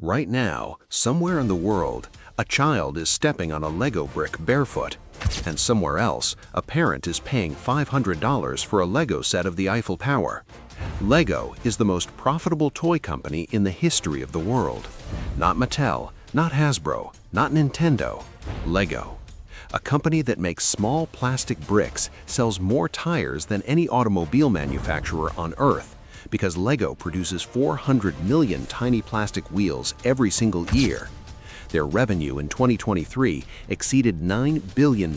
Right now, somewhere in the world, a child is stepping on a Lego brick barefoot, and somewhere else, a parent is paying $500 for a Lego set of the Eiffel Tower. Lego is the most profitable toy company in the history of the world. Not Mattel, not Hasbro, not Nintendo. Lego. A company that makes small plastic bricks sells more tires than any automobile manufacturer on Earth, because Lego produces 400 million tiny plastic wheels every single year. Their revenue in 2023 exceeded $9 billion.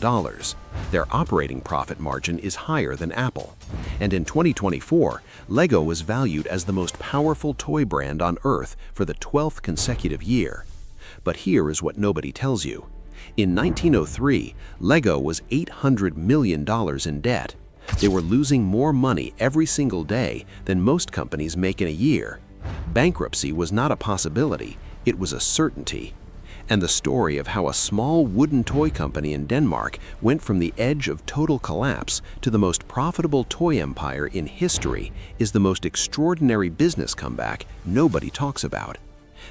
Their operating profit margin is higher than Apple. And in 2024, Lego was valued as the most powerful toy brand on Earth for the 12th consecutive year. But here is what nobody tells you. In 1903, Lego was $800 million in debt. They were losing more money every single day than most companies make in a year. Bankruptcy was not a possibility, it was a certainty. And the story of how a small wooden toy company in Denmark went from the edge of total collapse to the most profitable toy empire in history is the most extraordinary business comeback nobody talks about.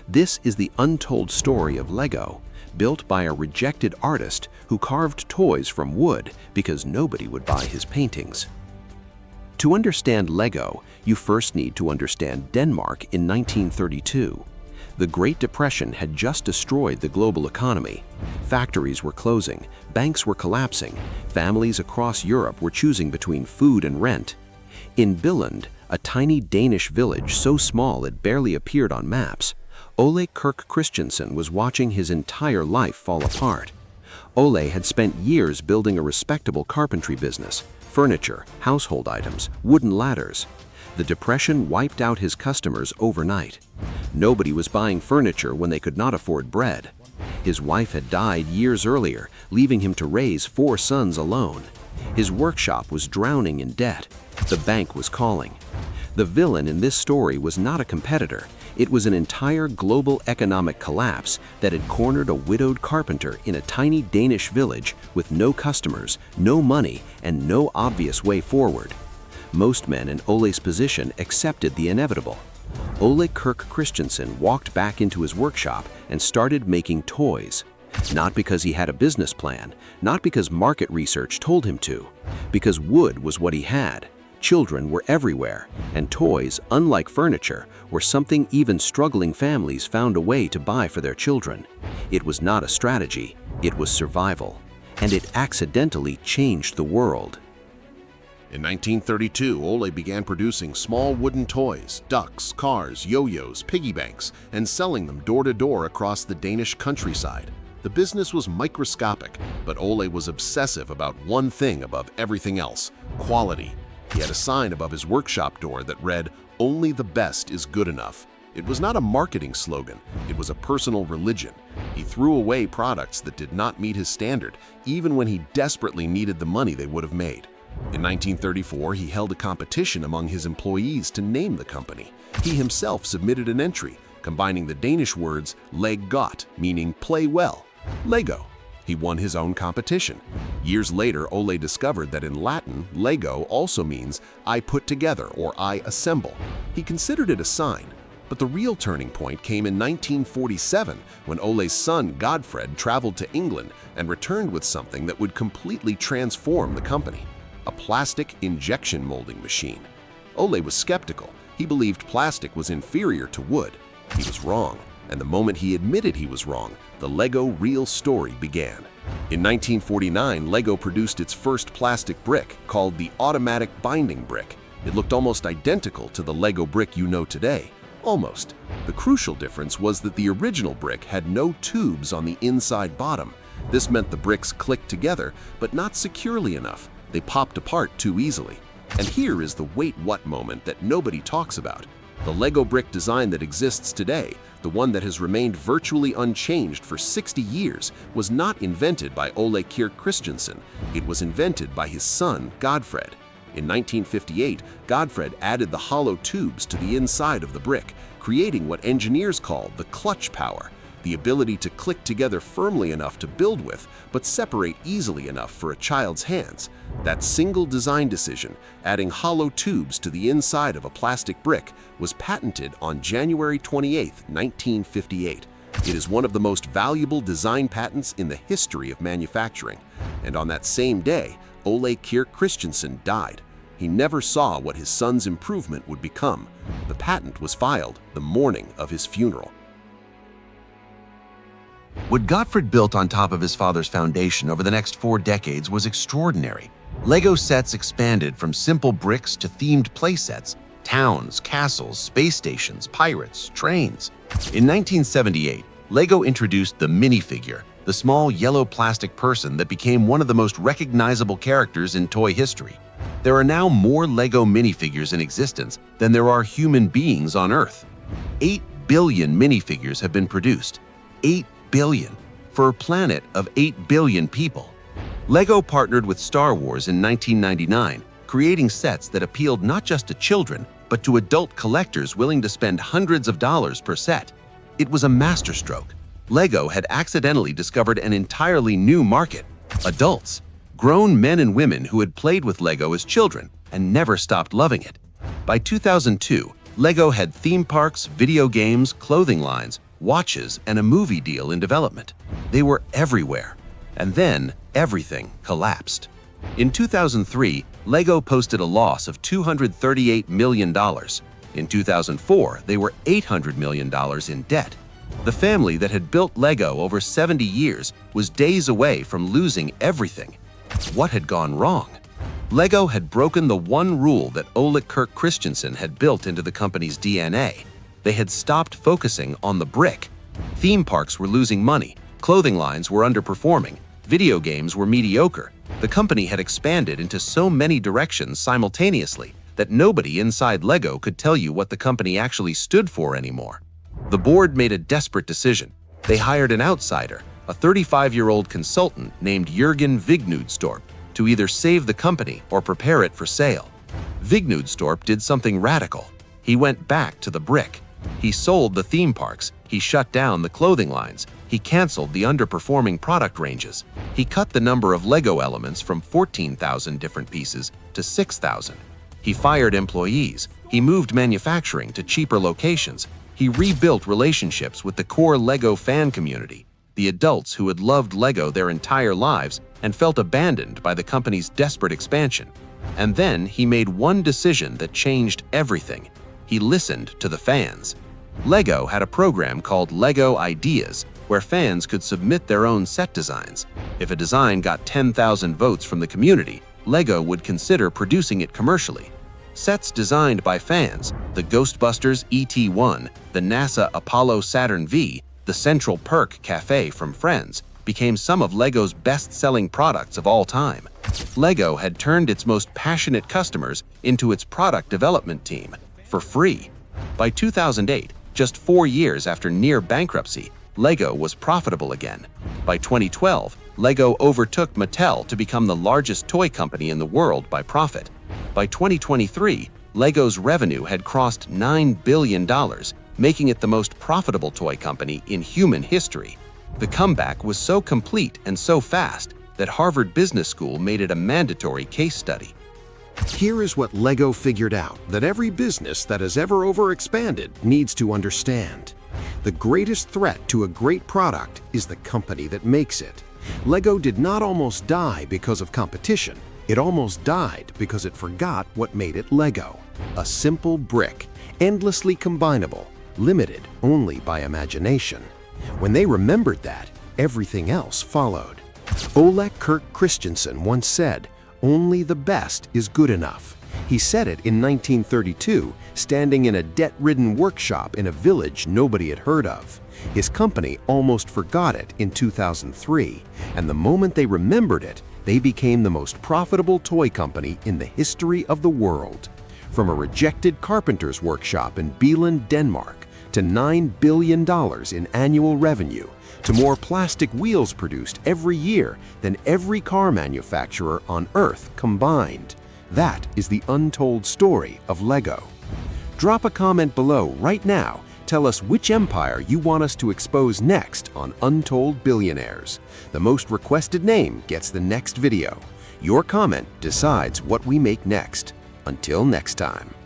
This is the untold story of Lego, built by a rejected artist who carved toys from wood because nobody would buy his paintings. To understand Lego, you first need to understand Denmark in 1932. The Great Depression had just destroyed the global economy. Factories were closing, banks were collapsing, families across Europe were choosing between food and rent. In Billund, a tiny Danish village so small it barely appeared on maps, Ole Kirk Christensen was watching his entire life fall apart. Ole had spent years building a respectable carpentry business, furniture, household items, wooden ladders. The Depression wiped out his customers overnight. Nobody was buying furniture when they could not afford bread. His wife had died years earlier, leaving him to raise 4 sons alone. His workshop was drowning in debt. The bank was calling. The villain in this story was not a competitor. It was an entire global economic collapse that had cornered a widowed carpenter in a tiny Danish village with no customers, no money, and no obvious way forward. Most men in Ole's position accepted the inevitable. Ole Kirk Christensen walked back into his workshop and started making toys. Not because he had a business plan, not because market research told him to, because wood was what he had. Children were everywhere, and toys, unlike furniture, were something even struggling families found a way to buy for their children. It was not a strategy, it was survival. And it accidentally changed the world. In 1932, Ole began producing small wooden toys, ducks, cars, yo-yos, piggy banks, and selling them door to door across the Danish countryside. The business was microscopic, but Ole was obsessive about one thing above everything else: quality. He had a sign above his workshop door that read, "Only the best is good enough." It was not a marketing slogan, it was a personal religion. He threw away products that did not meet his standard, even when he desperately needed the money they would have made. In 1934, he held a competition among his employees to name the company. He himself submitted an entry, combining the Danish words "leg godt," meaning play well, Lego. He won his own competition. Years later, Ole discovered that in Latin, Lego also means "I put together" or "I assemble." He considered it a sign. But the real turning point came in 1947 when Ole's son Godfred traveled to England and returned with something that would completely transform the company: a plastic injection molding machine. Ole was skeptical. He believed plastic was inferior to wood. He was wrong. And the moment he admitted he was wrong, the Lego real story began. In 1949, Lego produced its first plastic brick, called the automatic binding brick. It looked almost identical to the Lego brick you know today. Almost. The crucial difference was that the original brick had no tubes on the inside bottom. This meant the bricks clicked together, but not securely enough. They popped apart too easily. And here is the wait what moment that nobody talks about. The Lego brick design that exists today, the one that has remained virtually unchanged for 60 years, was not invented by Ole Kirk Christensen. It was invented by his son, Godfred. In 1958, Godfred added the hollow tubes to the inside of the brick, creating what engineers call the clutch power. the ability to click together firmly enough to build with, but separate easily enough for a child's hands. That single design decision, adding hollow tubes to the inside of a plastic brick, was patented on January 28, 1958. It is one of the most valuable design patents in the history of manufacturing. And on that same day, Ole Kirk Christensen died. He never saw what his son's improvement would become. The patent was filed the morning of his funeral. What Gottfried built on top of his father's foundation over the next 4 decades was extraordinary. Lego sets expanded from simple bricks to themed playsets, towns, castles, space stations, pirates, trains. In 1978, Lego introduced the minifigure, the small yellow plastic person that became one of the most recognizable characters in toy history. There are now more Lego minifigures in existence than there are human beings on Earth. 8 billion minifigures have been produced. 8 billion for a planet of 8 billion people. Lego partnered with Star Wars in 1999, creating sets that appealed not just to children, but to adult collectors willing to spend hundreds of dollars per set. It was a masterstroke. Lego had accidentally discovered an entirely new market: adults. Grown men and women who had played with Lego as children and never stopped loving it. By 2002, Lego had theme parks, video games, clothing lines, watches, and a movie deal in development. They were everywhere. And then everything collapsed. In 2003, Lego posted a loss of $238 million. In 2004, they were $800 million in debt. The family that had built Lego over 70 years was days away from losing everything. What had gone wrong? Lego had broken the one rule that Ole Kirk Christensen had built into the company's DNA. They had stopped focusing on the brick. Theme parks were losing money, clothing lines were underperforming, video games were mediocre. The company had expanded into so many directions simultaneously that nobody inside Lego could tell you what the company actually stood for anymore. The board made a desperate decision. They hired an outsider, a 35-year-old consultant named Jürgen Vignudstorp, to either save the company or prepare it for sale. Vignudstorp did something radical. He went back to the brick. He sold the theme parks. He shut down the clothing lines. He canceled the underperforming product ranges. He cut the number of Lego elements from 14,000 different pieces to 6,000. He fired employees. He moved manufacturing to cheaper locations. He rebuilt relationships with the core Lego fan community, the adults who had loved Lego their entire lives and felt abandoned by the company's desperate expansion. And then he made one decision that changed everything. He listened to the fans. Lego had a program called Lego Ideas, where fans could submit their own set designs. If a design got 10,000 votes from the community, Lego would consider producing it commercially. Sets designed by fans, the Ghostbusters ET-1, the NASA Apollo Saturn V, the Central Perk Cafe from Friends, became some of Lego's best-selling products of all time. Lego had turned its most passionate customers into its product development team, for free. By 2008, just 4 years after near bankruptcy, Lego was profitable again. By 2012, Lego overtook Mattel to become the largest toy company in the world by profit. By 2023, Lego's revenue had crossed $9 billion, making it the most profitable toy company in human history. The comeback was so complete and so fast that Harvard Business School made it a mandatory case study. Here is what Lego figured out that every business that has ever overexpanded needs to understand. The greatest threat to a great product is the company that makes it. Lego did not almost die because of competition. It almost died because it forgot what made it Lego. A simple brick, endlessly combinable, limited only by imagination. When they remembered that, everything else followed. Ole Kirk Christensen once said, "Only the best is good enough." He said it in 1932, standing in a debt-ridden workshop in a village nobody had heard of. His company almost forgot it in 2003, and the moment they remembered it, they became the most profitable toy company in the history of the world. From a rejected carpenter's workshop in Billund, Denmark, to $9 billion in annual revenue, to more plastic wheels produced every year than every car manufacturer on Earth combined. That is the untold story of Lego. Drop a comment below right now Tell us which empire you want us to expose next on Untold Billionaires. The most requested name gets the next video. Your comment decides what we make next. Until next time.